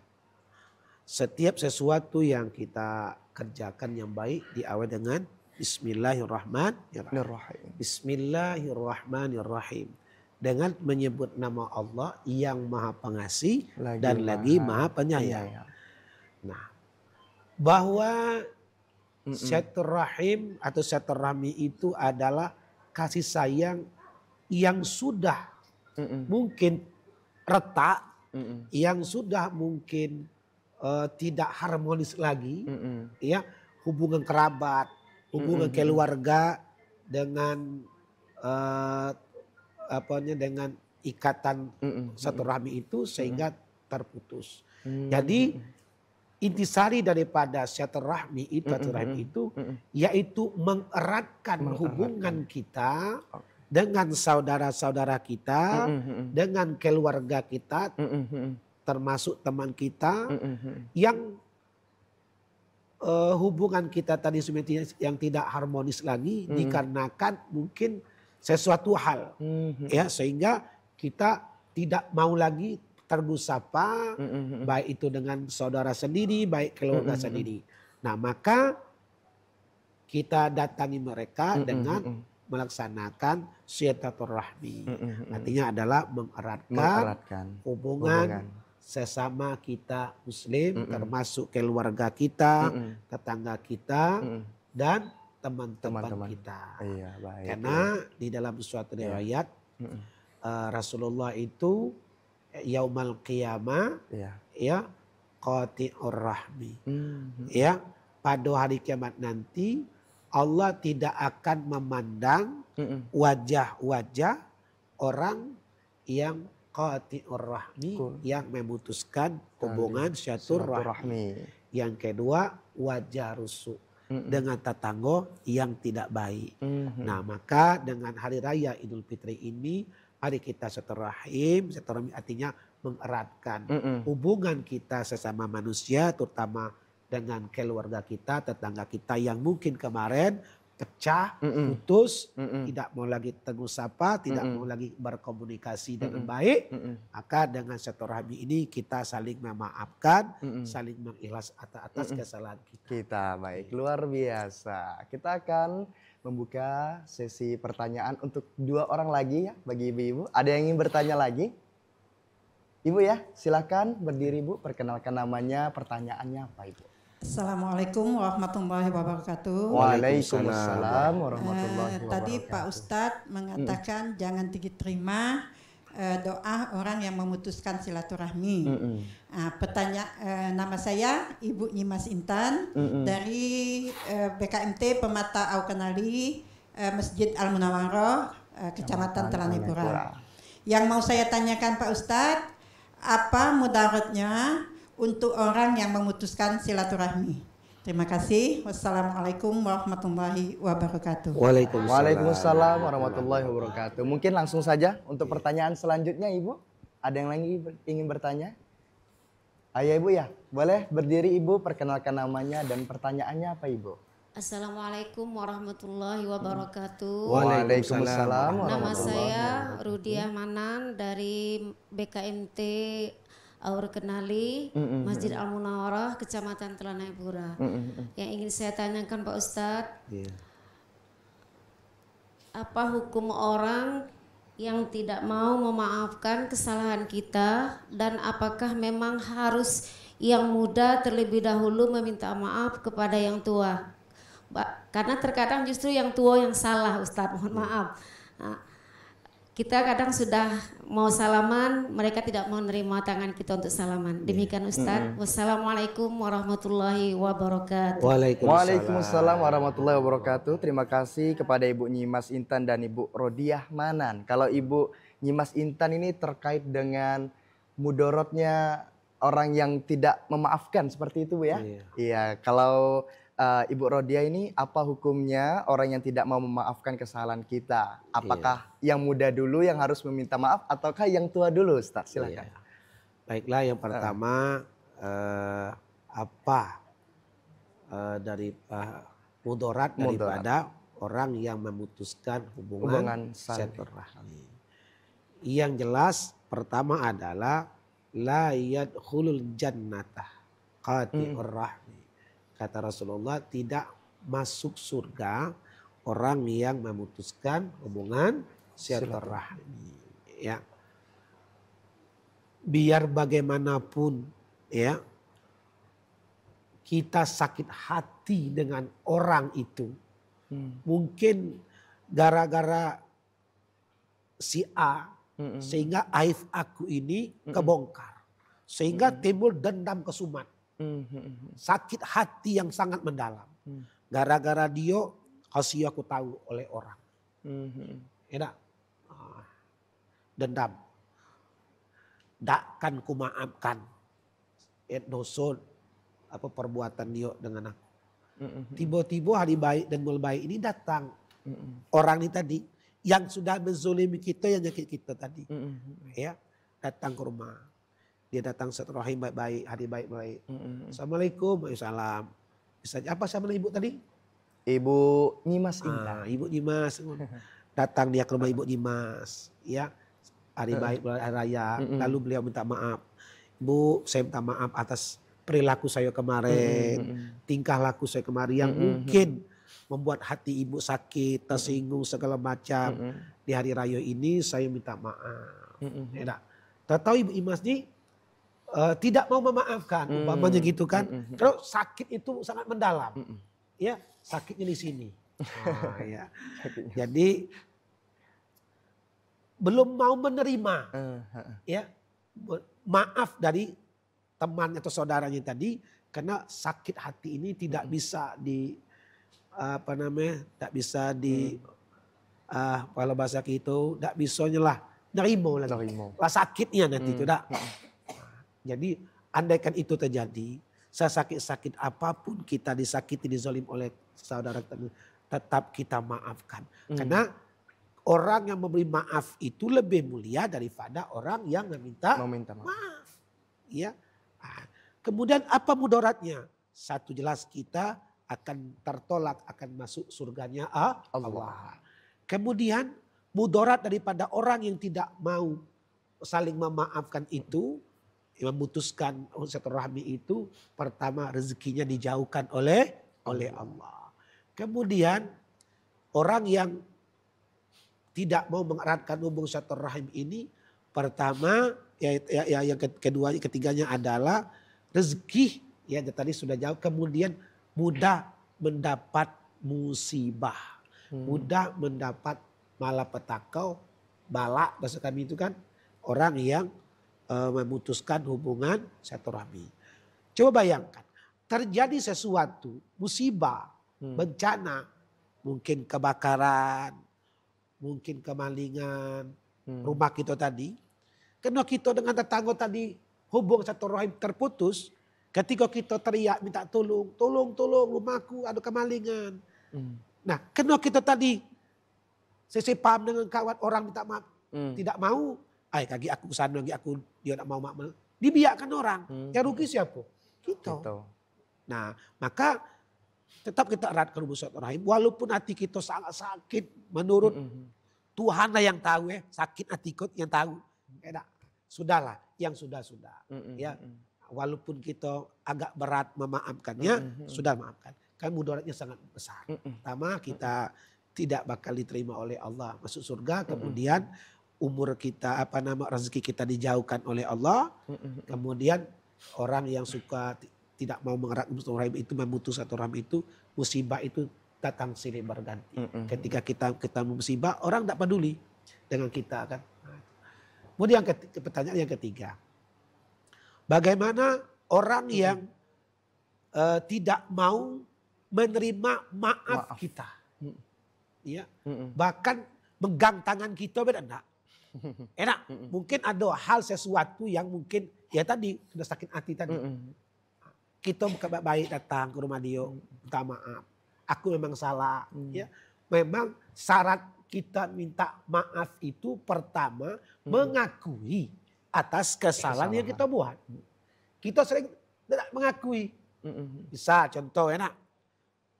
setiap sesuatu yang kita kerjakan yang baik diawali dengan Bismillahirrahmanirrahim. Bismillahirrahmanirrahim. Dengan menyebut nama Allah yang Maha Pengasih dan lagi Maha Penyayang. Nah, bahwa silaturahim atau silaturahmi itu adalah kasih sayang yang sudah mungkin retak, yang sudah mungkin tidak harmonis lagi, ya, hubungan kerabat, hubungan keluarga dengan dengan ikatan silaturahmi itu sehingga terputus. Jadi intisari daripada silaturahmi itu, yaitu mengeratkan hubungan kita dengan saudara-saudara kita, dengan keluarga kita, termasuk teman kita, yang hubungan kita tadi sebenarnya yang tidak harmonis lagi dikarenakan mungkin sesuatu hal, ya, sehingga kita tidak mau lagi tergusapa, baik itu dengan saudara sendiri, baik keluarga sendiri. Nah, maka kita datangi mereka dengan melaksanakan silaturahmi. Artinya adalah mengeratkan hubungan sesama kita Muslim, termasuk keluarga kita, tetangga kita, dan teman-teman kita. Iya, baik. Karena di dalam suatu riwayat Rasulullah itu yaumal qiyamah ya qati'ur rahmi. Ya, pada hari kiamat nanti Allah tidak akan memandang wajah-wajah orang yang qati'ur rahmi, yang memutuskan hubungan silaturahmi. Yang kedua, wajah rusuk, dengan tetangga yang tidak baik. Nah, maka dengan hari raya Idul Fitri ini, mari kita silaturahim. Silaturahmi artinya mengeratkan hubungan kita sesama manusia, terutama dengan keluarga kita, tetangga kita yang mungkin kemarin pecah, putus, tidak mau lagi tegur sapa, tidak mau lagi berkomunikasi dengan baik. Maka dengan silaturahmi ini kita saling memaafkan, saling mengikhlas atas kesalahan kita. Baik, luar biasa. Kita akan membuka sesi pertanyaan untuk 2 orang lagi ya bagi ibu-ibu. Ada yang ingin bertanya lagi? Ibu ya, silakan berdiri Bu, perkenalkan namanya, pertanyaannya apa Ibu? Assalamualaikum warahmatullahi wabarakatuh. Waalaikumsalam warahmatullahi wabarakatuh. Tadi Pak Ustadz mengatakan jangan diterima doa orang yang memutuskan silaturahmi. Nama saya Ibu Nyimas Intan dari BKMT Permata Aur Kenali Masjid Al-Munawwarah Kecamatan Telanai Pura. Yang mau saya tanyakan Pak Ustadz, apa mudaratnya untuk orang yang memutuskan silaturahmi? Terima kasih. Wassalamualaikum warahmatullahi wabarakatuh. Waalaikumsalam warahmatullahi wabarakatuh. Mungkin langsung saja untuk pertanyaan selanjutnya Ibu. Ada yang lagi ingin bertanya? Ayo Ibu ya, boleh berdiri Ibu, perkenalkan namanya dan pertanyaannya apa Ibu? Assalamualaikum warahmatullahi wabarakatuh. Waalaikumsalam Nama warahmatullahi saya wabarakatuh. Rudiah Manan dari BKMT Aur Kenali, Masjid Al Munawarah, Kecamatan Telanai Pura. Yang ingin saya tanyakan Pak Ustadz, apa hukum orang yang tidak mau memaafkan kesalahan kita, dan apakah memang harus yang muda terlebih dahulu meminta maaf kepada yang tua? Karena terkadang justru yang tua yang salah, Ustadz, mohon maaf. Nah, kita kadang sudah mau salaman, mereka tidak mau nerima tangan kita untuk salaman. Demikian Ustadz. Wassalamualaikum warahmatullahi wabarakatuh. Waalaikumsalam warahmatullahi wabarakatuh. Terima kasih kepada Ibu Nyimas Intan dan Ibu Rodiah Manan. Kalau Ibu Nyimas Intan ini terkait dengan mudorotnya orang yang tidak memaafkan, seperti itu Bu ya? Iya, kalau Ibu Rodiah ini apa hukumnya orang yang tidak mau memaafkan kesalahan kita? Apakah yang muda dulu yang harus meminta maaf ataukah yang tua dulu, Ustaz? Silakan. Baiklah, yang pertama dari mudarat daripada orang yang memutuskan hubungan silaturahmi. Yang jelas pertama adalah la yadkhulul jannata qati'ur rahmi. Kata Rasulullah, tidak masuk surga orang yang memutuskan hubungan silaturahmi. Ya. Biar bagaimanapun ya kita sakit hati dengan orang itu. Mungkin gara-gara si A sehingga aib aku ini kebongkar. Sehingga timbul dendam kesumat. Sakit hati yang sangat mendalam. Gara-gara dia kasih aku tahu oleh orang. Ya, dendam. Dakkan ku maafkan. Dosa apa perbuatan dia dengan aku. Tiba-tiba hari baik dan mulai baik ini datang. Orang ini tadi yang sudah menzolimi kita, yang nyakit kita tadi. Ya, datang ke rumah. Dia datang silaturahim baik-baik, hari baik-baik. Assalamualaikum, waalaikumsalam. Apa sama ibu tadi? Ibu Nyimas Intan. Ibu Nyimas. Datang dia ke rumah Ibu Nyimas. Ya, hari baik, hari raya. Lalu beliau minta maaf. Bu, saya minta maaf atas perilaku saya kemarin. Tingkah laku saya kemarin yang mungkin membuat hati ibu sakit, tersinggung segala macam. Di hari raya ini saya minta maaf. Ya, tahu Ibu Nyimas ini tidak mau memaafkan, umpamanya gitu kan. Terus sakit itu sangat mendalam. Ya, sakitnya di sini. Ya. Jadi belum mau menerima ya maaf dari teman atau saudaranya tadi, karena sakit hati ini tidak bisa kalau bahasa kita tidak bisa nerimo lagi. Lah sakitnya nanti itu dah. Jadi andaikan itu terjadi, sesakit-sakit apapun kita disakiti, dizalim oleh saudara kita, tetap kita maafkan. Karena orang yang memberi maaf itu lebih mulia daripada orang yang meminta maaf. Ya. Kemudian apa mudaratnya? Satu jelas, kita akan tertolak, akan masuk surganya Allah. Kemudian mudarat daripada orang yang tidak mau saling memaafkan itu, memutuskan silaturahmi itu, pertama rezekinya dijauhkan oleh Allah. Kemudian orang yang tidak mau mengeratkan hubungan silaturahim ini, pertama yang ketiganya adalah rezeki, ya tadi sudah jauh. Kemudian mudah mendapat musibah, mudah mendapat malapetaka, balak bahasa kami itu kan, orang yang memutuskan hubungan silaturahmi. Coba bayangkan, terjadi sesuatu, musibah, bencana, mungkin kebakaran, mungkin kemalingan, rumah kita tadi. Karena kita dengan tetangga tadi hubungan silaturahim terputus, ketika kita teriak minta tolong rumahku ada kemalingan. Nah, karena kita tadi paham dengan kawan orang minta maaf, tidak mau, kaki aku kesana, kaki aku dia tak mau maaf, dibiarkan orang. Yang rugi siapa? Kita. Gitu. Nah, maka tetap kita eratkan hubungan silaturahim. Walaupun hati kita sangat sakit menurut Tuhan lah yang tahu ya. Sakit hati kita yang tahu. Sudahlah, yang sudah-sudah. Ya, walaupun kita agak berat memaafkannya, sudah maafkan. Kan mudaratnya sangat besar. Pertama, kita tidak bakal diterima oleh Allah masuk surga. Kemudian umur kita, rezeki kita dijauhkan oleh Allah. Kemudian orang yang suka tidak mau mengerat silaturahim itu, memutus silaturahim itu, musibah itu datang silih berganti. Ketika kita musibah, orang tidak peduli dengan kita kan. Kemudian pertanyaan yang ketiga, bagaimana orang yang tidak mau menerima maaf kita, ya, bahkan megang tangan kita beda enggak? Enak, mungkin ada hal sesuatu yang mungkin ya tadi sudah sakit hati tadi. Kita bukan baik datang ke rumah dia, minta maaf. Aku memang salah. Ya, memang syarat kita minta maaf itu pertama mengakui atas kesalahan yang kita buat. Kita sering tidak mengakui. Bisa contoh enak.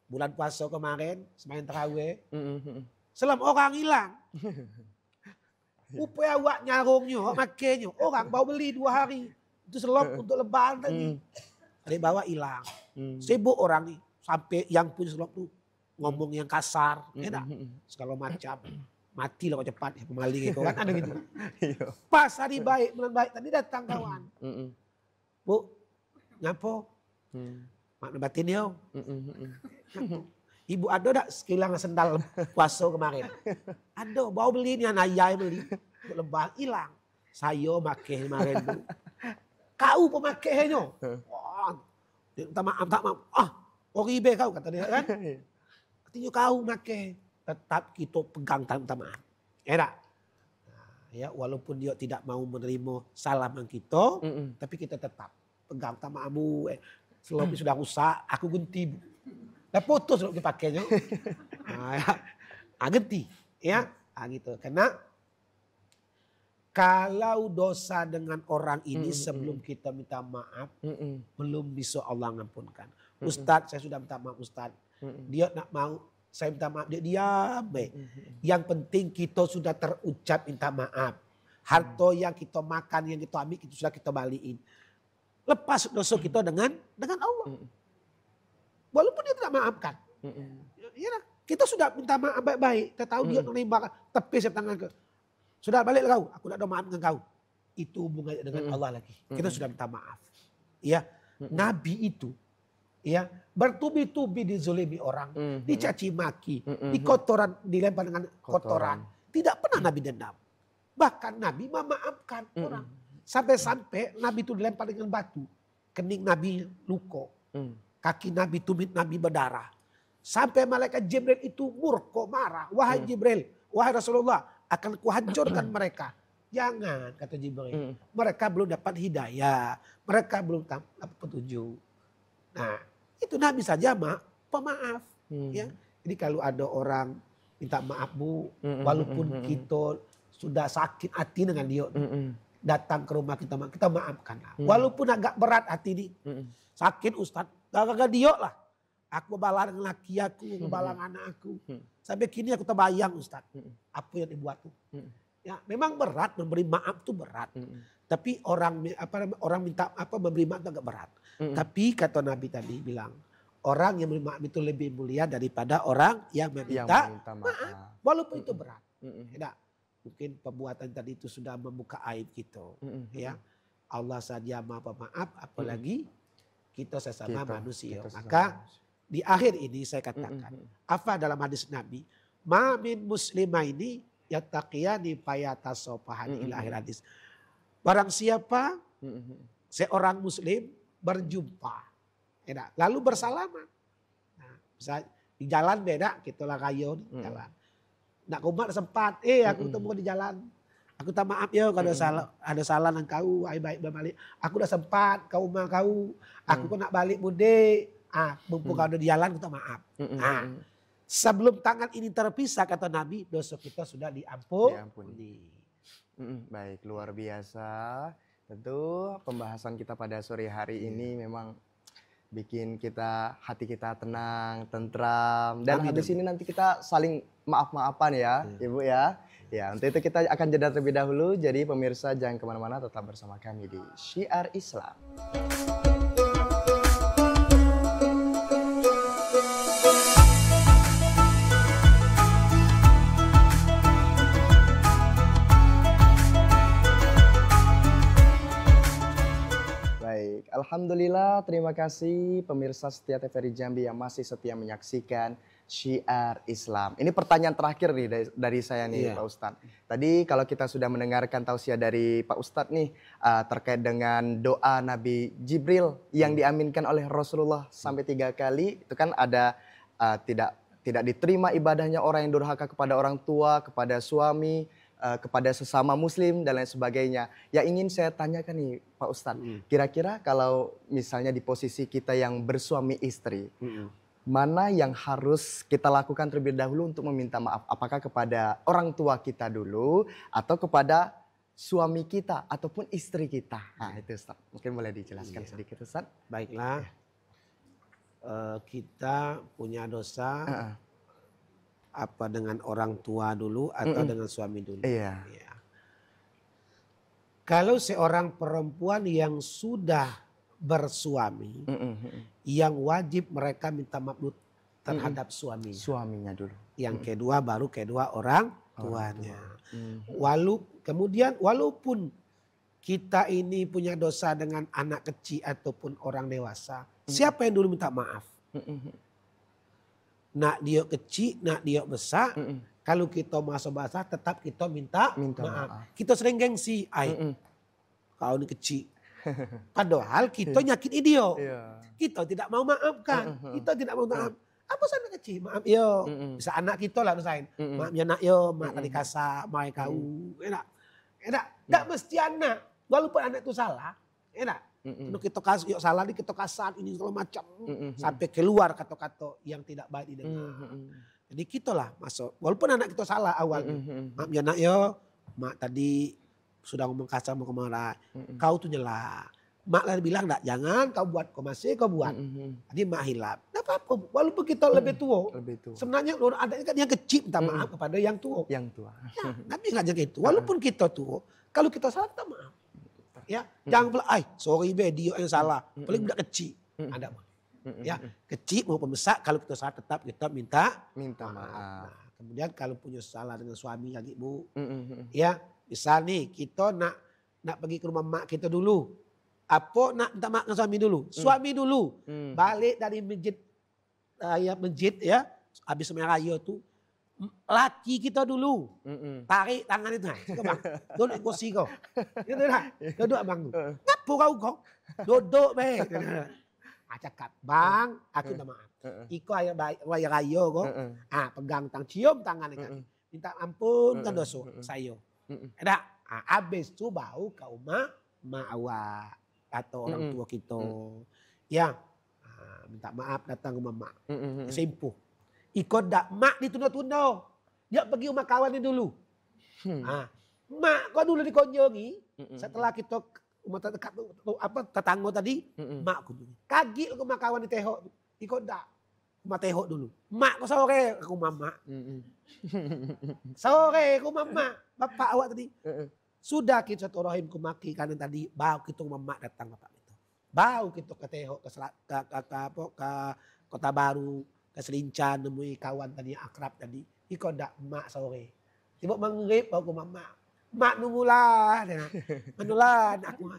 Bulan puasa kemarin semain tarawih. Selam orang hilang. Upaya awak nyarungnya, awak makainya. Orang bawa beli 2 hari. Itu selop untuk lebaran tadi. Ada bawa hilang. Sibuk orang nih. Sampai yang punya selop tuh ngomong yang kasar. Segala macam. Mati lah kok cepat. Pemaling itu kan ada gitu. Pas hari baik, bulan baik tadi datang kawan. Bu, nyapa? Mak nabatin yo. Ibu ada tak sekilang sendal puasa kemarin? Ada, bawa beli ni anak ayah beli. Untuk lebaran hilang. Saya pakai kemarin bu. Kau pemakainya. Wah, minta maaf, tak maaf. Oribe kau kata dia kan. Katanya kau pakai. Tetap kita pegang minta maaf. Enak. Nah, ya, walaupun dia tidak mau menerima salaman kita, tapi kita tetap pegang minta maaf bu. Selama sudah rusak, aku ganti bu. Dah putus kalau dipakainya. Ganti. Ya, gitu. Karena kalau dosa dengan orang ini sebelum kita minta maaf, belum bisa Allah mengampunkan. Ustadz, saya sudah minta maaf Ustadz. Dia nak mau, saya minta maaf, dia diam. Yang penting kita sudah terucap minta maaf. Harta yang kita makan, yang kita ambil, itu sudah kita balikin. Lepas dosa kita dengan Allah. Walaupun dia tidak maafkan. Ya, kita sudah minta maaf baik-baik. Kita tahu dia menembak tepis tangan ke. Sudah balik kau, aku tidak ada maaf dengan kau. Itu hubungannya dengan Allah lagi. Kita sudah minta maaf. Ya, Nabi itu ya bertubi-tubi dizolimi orang, dicaci maki, dilempar dengan kotoran. Tidak pernah Nabi dendam. Bahkan Nabi memaafkan orang. Sampai-sampai Nabi itu dilempar dengan batu. Kening Nabi luka. Kaki Nabi, tumit Nabi berdarah. Sampai malaikat Jibril itu murka, marah. Wahai Jibril, wahai Rasulullah, akan kuhancurkan mereka. Jangan, kata Jibril. Mereka belum dapat hidayah. Mereka belum dapat petunjuk. Nah, itu Nabi saja pemaaf. Ya. Jadi kalau ada orang minta maaf bu, walaupun kita sudah sakit hati dengan dia. Datang ke rumah kita maafkan. Walaupun agak berat hati ini. Sakit Ustadz. Gara-gara dia lah. Aku balang laki aku, balang anak aku. Sampai kini aku terbayang Ustaz. Apa yang dibuat tuh. Ya, memang berat, memberi maaf itu berat. Tapi orang minta memberi maaf itu agak berat. Tapi kata Nabi tadi bilang, orang yang memberi maaf itu lebih mulia daripada orang yang meminta maaf. Walaupun itu berat. Ya, mungkin perbuatan tadi itu sudah membuka aib kita. Ya, Allah saja Maha Pemaaf, apalagi kita sesama manusia. Maka di akhir ini saya katakan, apa dalam hadis Nabi, ma min muslimaini yattaqiyani fayatasofahani ila akhir hadis. Barang siapa seorang muslim berjumpa, lalu bersalaman. Nah, bisa di jalan beda, kita lah kayo di jalan. Nak kumat sempat, aku ketemu di jalan. Aku tak maaf ya kalau ada salah dengan kau, baik berbalik. Aku dah sempat kau rumah kau, aku kau nak balik mudik. Mumpung kau ada di jalan, aku tak maaf. Sebelum tangan ini terpisah kata Nabi, dosa kita sudah diampuni. Baik, luar biasa. Tentu pembahasan kita pada sore hari ini memang bikin hati kita tenang, tentram. Dan habis ini nanti kita saling maaf-maafan ya, Ibu ya. Ya, untuk itu kita akan jeda terlebih dahulu. Jadi pemirsa jangan kemana-mana, tetap bersama kami di Syiar Islam. Baik, alhamdulillah, terima kasih pemirsa setia TVRI Jambi yang masih setia menyaksikan Syiar Islam. Ini pertanyaan terakhir nih dari saya nih, Pak Ustadz. Tadi kalau kita sudah mendengarkan tausiah dari Pak Ustadz nih terkait dengan doa Nabi Jibril yang diaminkan oleh Rasulullah sampai 3 kali, itu kan ada tidak diterima ibadahnya orang yang durhaka kepada orang tua, kepada suami, kepada sesama muslim dan lain sebagainya. Yang ingin saya tanyakan nih Pak Ustadz, kira-kira kalau misalnya di posisi kita yang bersuami istri, mana yang harus kita lakukan terlebih dahulu untuk meminta maaf? Apakah kepada orang tua kita dulu atau kepada suami kita ataupun istri kita? Nah itu Ustaz, mungkin boleh dijelaskan sedikit Ustaz. Baiklah, kita punya dosa apa dengan orang tua dulu atau dengan suami dulu? Iya. Ya. Kalau seorang perempuan yang sudah bersuami, yang wajib mereka minta maaf terhadap suaminya. Suaminya dulu. Yang kedua baru orang tuanya. Walaupun kita ini punya dosa dengan anak kecil ataupun orang dewasa, siapa yang dulu minta maaf? Nak dia kecil, nak dia besar, kalau kita masuk bahasa tetap kita minta maaf. Kita sering gengsi, kau ini kecil. Padahal kita nyakitin dia. Kita tidak mau maafkan. Kita tidak mau maaf. Apa sana kecil? Maaf yo. Bisa anak kita lah dosain. Maaf ya nak yo, mak tadi kasar, mai kau. Enak. Tak mesti anak. Walaupun anak itu salah, enak. Kalau kita kasar, yuk salah nih kita kasar ini segala macam. Sampai keluar kata-kata yang tidak baik didengar. Jadi kita lah masuk. Walaupun anak kita salah awalnya. Maaf ya nak yo, mak tadi sudah ngomong kasar mau kemana, kau tuh nyela. Mak lah bilang enggak, jangan kau buat, kau masih kau buat. Jadi mak hilap. Enggak apa-apa, walaupun kita lebih tua. Sebenarnya ada kan yang kecil minta maaf kepada yang tua. Yang tua. Ya, Nabi enggak jangan itu. Walaupun kita tua, kalau kita salah kita maaf. Ya, jangan pula, sorry be, dia yang salah. Paling budak kecil. Ada maaf. Ya, kecil maupun besar, kalau kita salah tetap kita minta maaf. Nah, kemudian kalau punya salah dengan suami lagi Bu, ya. Misal nih kita nak pergi ke rumah mak kita dulu. Apa nak minta maaf dengan suami dulu? Suami dulu. Balik dari masjid ya. Habis semayang raya tuh. Laki kita dulu. Tarik tangan itu. Coba bang. Duduk kursi kau. Gitu lah. Duduk abang tu. Ngapa kau? Duduk be. Cakap. Bang aku minta maaf. Iko raya kau. Pegang tangan. Cium tangan kaki. Minta ampun kan dosa saya. Ada, habis itu baru ke rumah mak awak atau orang tua kita. Ya, minta maaf datang ke rumah mak. Sempuh. Ikut dak mak ditunda-tunda. Dia pergi rumah kawannya dulu. Mak kau dulu dikunjungi. Setelah kita rumah tetangga tadi, mak kunjungi. Kagi ke rumah kawan di Tehok. Ikut dak. Rumah Tehok dulu. Mak kau sore ke rumah mak. Sore ke rumah mak. Bapak awak tadi. Sudah kita rahim kumaki karena tadi bau kita rumah mak datang bapak itu. Bau kita ke Tehok ke Kota Baru, ke Selincan nemui kawan tadi akrab tadi. Ikut dak mak sore. Tiba mengrip bau ke mak. Mak nunggulah. Menulan aku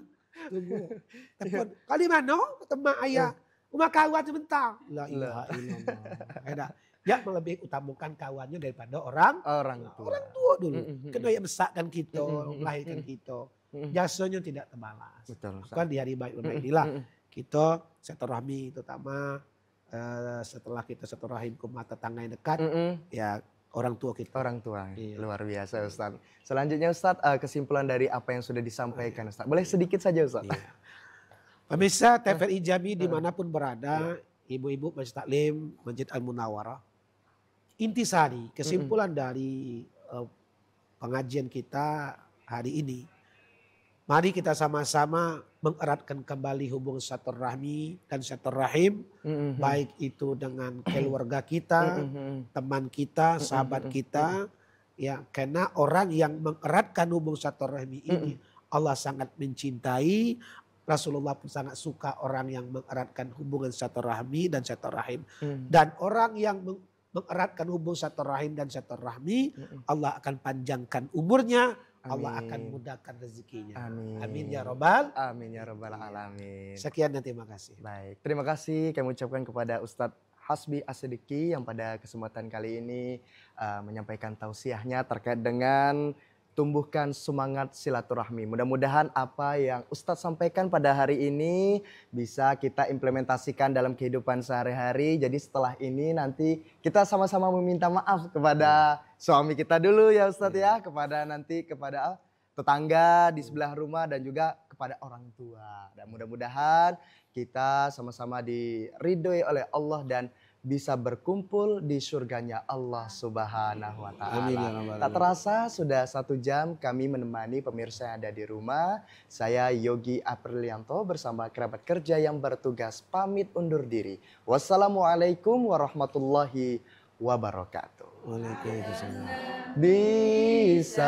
tunggu. Telepon. Kali mana? Kata mak ayah. Rumah kawan sebentar. La ilaha illallah. Dia lebih utamakan kawannya daripada orang tua dulu. Kena yang besarkan kita, melahirkan kita. Jasanya tidak terbalas. Kan di hari baik inilah kita silaturahmi terutama setelah kita silaturahim ke mata tetangga yang dekat, ya orang tua kita. Orang tua, luar biasa Ustaz. Selanjutnya Ustaz, kesimpulan dari apa yang sudah disampaikan Ustaz. Boleh sedikit saja Ustaz. Pemirsa TVRI Jambi dimanapun berada, ibu-ibu Masjid Taklim, Masjid Al-Munawwarah. Intisari, kesimpulan dari pengajian kita hari ini. Mari kita sama-sama mengeratkan kembali hubungan silaturahmi dan silaturahim, baik itu dengan keluarga kita, teman kita, sahabat kita, ya, karena orang yang mengeratkan hubungan silaturahmi ini Allah sangat mencintai. Rasulullah pun sangat suka orang yang mengeratkan hubungan silaturahmi dan silaturahim. Dan orang yang mengeratkan hubungan silaturahim dan silaturahmi, Allah akan panjangkan umurnya. Allah akan mudahkan rezekinya. Amin ya robbal. Amin ya robbal alamin. Sekian dan terima kasih. Baik, terima kasih kami ucapkan kepada Ustadz Hasbi As-Siddiqi yang pada kesempatan kali ini menyampaikan tausiahnya terkait dengan tumbuhkan semangat silaturahmi. Mudah-mudahan apa yang Ustadz sampaikan pada hari ini bisa kita implementasikan dalam kehidupan sehari-hari. Jadi setelah ini nanti kita sama-sama meminta maaf kepada suami kita dulu ya Ustadz ya. Kepada tetangga di sebelah rumah dan juga kepada orang tua. Dan mudah-mudahan kita sama-sama diridhoi oleh Allah dan bisa berkumpul di surganya Allah Subhanahu wa Ta'ala. Tak terasa sudah 1 jam kami menemani pemirsa yang ada di rumah. Saya Yogi Aprilianto bersama kerabat kerja yang bertugas pamit undur diri. Wassalamualaikum warahmatullahi wabarakatuh. Waalaikumsalam. Bisalam.